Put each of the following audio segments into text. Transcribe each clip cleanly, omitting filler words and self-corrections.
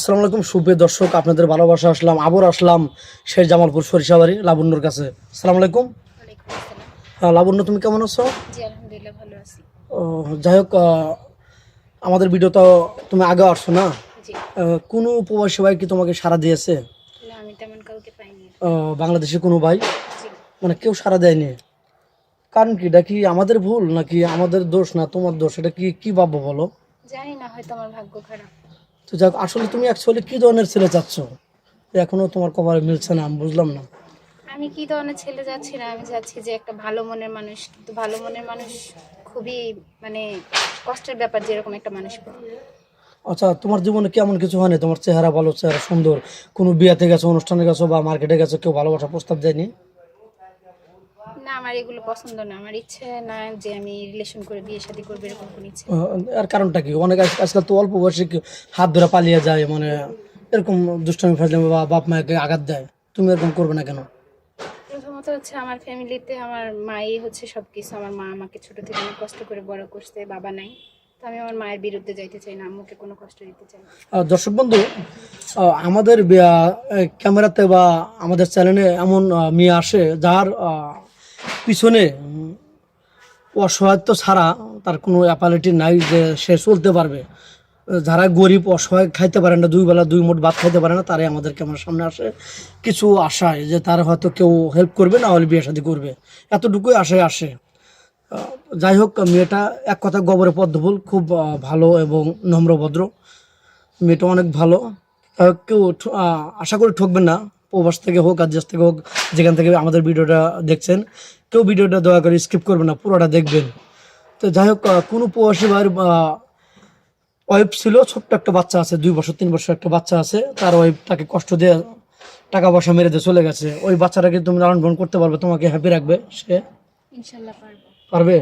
আসসালামু আলাইকুম সুপ্রিয় দর্শক, আপনাদের ভালোবাসা আসলাম আবার আসলাম শের জামালপুর সরিষাবাড়ি লাবণ্যর কাছে। আসসালামু আলাইকুম। ওয়ালাইকুম আসসালাম। হ্যাঁ লাবণ্য, তুমি কেমন আছো? জি আলহামদুলিল্লাহ ভালো আছি। ও, যাই হোক, আমাদের ভিডিও তো তুমি আগে আসছো না? জি কোনো প্রবাসী ভাই কি তোমাকে সাড়া দিয়েছে? না, আমি তেমন কাউকে পাইনি। বাংলাদেশে কোনো ভাই জি মানে কেউ সাড়া দেয়নি? কারণ কি, এটা কি আমাদের ভুল নাকি আমাদের দোষ না তোমার দোষ? এটা কি কি ভাববো বলো? জানি না, হয়তো আমার ভাগ্য খারাপ। তো যাক, আসলে তুমি অ্যাকচুয়ালি কি ধরনের ছেলে চাচ্ছ? এখনো তোমার কপালে মিলছে না, আমি বুঝলাম না। আমি কি ধরনের ছেলে যাচ্ছি না, আমি যাচ্ছি যে একটা ভালো মনের মানুষ, কিন্তু ভালো মনের মানুষ খুবই মানে কষ্টের ব্যাপার, যেরকম একটা মানুষ পাই। আচ্ছা, তোমার জীবনে কেমন কিছু হয়নি? তোমার চেহারা ভালো, চেহারা সুন্দর, কোনো বিয়াতে গেছো, অনুষ্ঠানে গেছো বা মার্কেটে গেছো, কেউ ভালোবাসা প্রস্তাব দেয়নি? না, আমার এগুলো পছন্দ না, আমার ইচ্ছে না যে আমি রিলেশন করে বিয়ে শাদী করবো, এরকম কোনো ইচ্ছে নেই। আর কারণটা কি? অনেক আজকাল তো অল্প বয়সে হাত ধরে পালিয়ে যায়, মানে এরকম দুষ্টামি ফাজলামি বা বাপ মাকে আঘাত দেয়। তুমি এরকম করবে না কেন? প্রথমত হচ্ছে আমার ফ্যামিলিতে আমার মাই হচ্ছে সবকিছু। আমার মা আমাকে ছোট থেকে অনেক কষ্ট করে বড় করছে, বাবা নাই। তো আমি আমার মায়ের বিরুদ্ধে যাইতে চাই না, আম্মুকে কোনো কষ্ট দিতে চাই না। দর্শক বন্ধু, আমাদের ক্যামেরাতে বা আমাদের চ্যানেলে এমন মেয়ে আসে যার পিছনে অসহায়ত্ব ছাড়া তার কোনো অ্যাপালিটি নাই যে সে চলতে পারবে। যারা গরিব অসহায়, খাইতে পারে না, দুই বেলা দুই মুঠ ভাত খাইতে পারে না, তারাই আমাদের ক্যামেরার সামনে আসে কিছু আশায় যে তার হয়তো কেউ হেল্প করবে, না হলে বিয়ে শাদী করবে, এতটুকুই আশায় আসে। যাই হোক, মেয়েটা এক কথা গবরে পদ্মফুল, খুব ভালো এবং নম্রভদ্র। মেয়েটা অনেক ভালো। কেউ আশা করি ঠকবেন না, প্রবাস থেকে হোক আর দেশ থেকে হোক, যেখান থেকে আমাদের ভিডিওটা দেখছেন, কেউ ভিডিওটা দয়া করে স্কিপ করবেন না, পুরোটা দেখবেন। তো যাই হোক, কোনো প্রবাসী ভাইয়ের ওয়াইফ ছিল, ছোট্ট একটা বাচ্চা আছে, 2 বছর 3 বছর একটা বাচ্চা আছে, তার ওয়াইফ তাকে কষ্ট দিয়ে টাকা পয়সা মেরে দিয়ে চলে গেছে। ওই বাচ্চাটাকে তুমি লালন পালন করতে পারবে? তোমাকে হ্যাপি রাখবে সে? ইনশাল্লাহ পারবো। পারবে?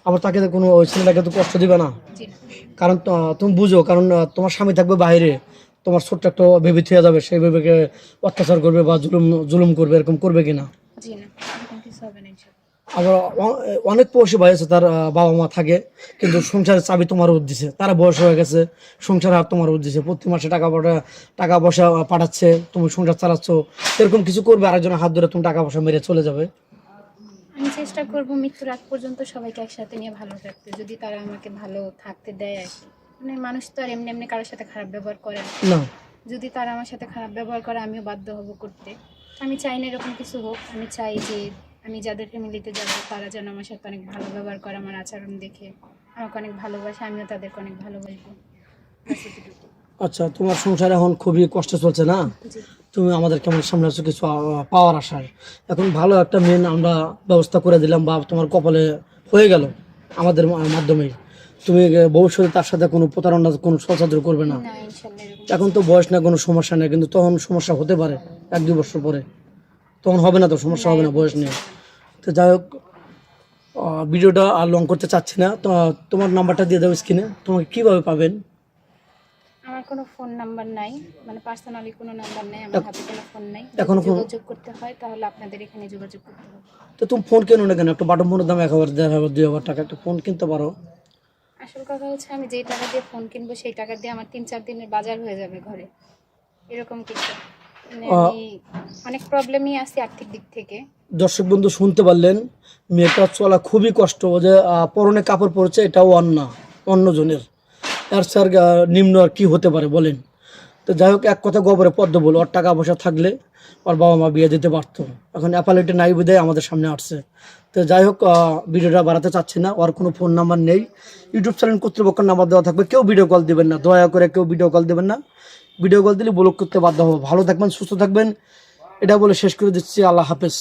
আবার তাকে তো কোনো, ওই ছেলেটাকে তো কষ্ট দিবে না। জি না। কারণ তুমি বুঝো, কারণ তোমার স্বামী থাকবে বাইরে, তোমার ছোট্ট একটা বেবি থেকে যাবে, সেই বেবিকে অত্যাচার করবে বা জুলুম জুলুম করবে, এরকম করবে কিনা? জি না, এরকম কিছু হবে না ইনশাল্লাহ। আবার অনেক প্রবাসী ভাই আছে, তার বাবা মা থাকে, কিন্তু সংসারের চাবি তোমার দিছে, তারা বয়স হয়ে গেছে, সংসার হাত তোমার দিছে, প্রতি মাসে টাকা পয়সা পাঠাচ্ছে, তুমি সংসার চালাচ্ছ, এরকম কিছু করবে? আরেকজনের হাত ধরে তুমি টাকা পয়সা মেরে চলে যাবে? আমি চেষ্টা করবো মৃত্যুর আগ পর্যন্ত সবাইকে একসাথে নিয়ে ভালো রাখতে, যদি তারা আমাকে ভালো থাকতে দেয় আর কি। মানে মানুষ তো আর এমনি এমনি কারোর সাথে খারাপ ব্যবহার করে না। না। যদি তারা আমার সাথে খারাপ ব্যবহার করে, আমিও বাধ্য হব করতে। আমি চাই না এরকম কিছু হোক। আমি চাই যে আমি যাদের ফ্যামিলিতে যাবো তারা যেন আমার সাথে অনেক ভালো ব্যবহার করে, আমার আচরণ দেখে আমাকে অনেক ভালোবাসে, আমিও তাদেরকে অনেক ভালোবাসবো। ব্যাস এতটুকু। আচ্ছা, তোমার সংসার এখন খুবই কষ্ট চলছে না? জি তুমি আমাদের কেমন সামনে আছো কিছু পাওয়ার আশায়। এখন ভালো একটা মেন আমরা ব্যবস্থা করে দিলাম, বা তোমার কপালে হয়ে গেল আমাদের মাধ্যমেই। তুমি ভবিষ্যতে তার সাথে কোনো প্রতারণা, কোনো ষড়যন্ত্র করবে না। না, ইনশাল্লাহ এরকম এখন তো বয়স না, কোনো সমস্যা নেই, কিন্তু তখন সমস্যা হতে পারে 1-2 বছর পরে। তখন হবে না তো, সমস্যা হবে না, বয়স নেই। তো যাই হোক, ভিডিওটা আর লং করতে চাচ্ছি না, তো তোমার নাম্বারটা দিয়ে দাও স্ক্রিনে। তোমাকে কিভাবে পাবেন? আমার কোনো ফোন নাম্বার নাই, মানে পার্সোনালি কোনো নাম্বার নাই, আমার হাতে কোনো ফোন নাই। এখনো যদি যোগাযোগ করতে হয় তাহলে আপনাদের এখানে যোগাযোগ করতে হবে। তো তুমি ফোন কেন না কেন? একটা বাটন ফোনের দাম 1000, 1500, 2000 টাকা, একটা ফোন কিনতে পারো। আসল কথা হচ্ছে, আমি যেই টাকা দিয়ে ফোন কিনবো সেই টাকা দিয়ে আমার 3-4 দিনের বাজার হয়ে যাবে ঘরে, এরকম কিছু। মানে আমি অনেক প্রবলেমই আছি আর্থিক দিক থেকে। দর্শক বন্ধু শুনতে পারলেন, মেয়েটা চলা খুবই কষ্ট। ও যে পরনে কাপড় পরেছে, এটাও অন্যজনের, আর স্যার নিম্ন আর কি হতে পারে বলেন? তো যাই হোক, এক কথা গোবরে পদ্ম বল, ওর টাকা পয়সা থাকলে ওর বাবা মা বিয়ে দিতে পারতো, এখন অ্যাপালিটি নাই বিধায় আমাদের সামনে আসছে। তো যাই হোক, ভিডিওটা বাড়াতে চাচ্ছি না। ওর কোনো ফোন নাম্বার নেই, ইউটিউব চ্যানেল কর্তৃপক্ষের নাম্বার দেওয়া থাকবে, কেউ ভিডিও কল দিবেন না, দয়া করে কেউ ভিডিও কল দেবেন না। ভিডিও কল দিলে ব্লক করতে বাধ্য হবো। ভালো থাকবেন, সুস্থ থাকবেন, এটা বলে শেষ করে দিচ্ছি। আল্লাহ হাফেজ।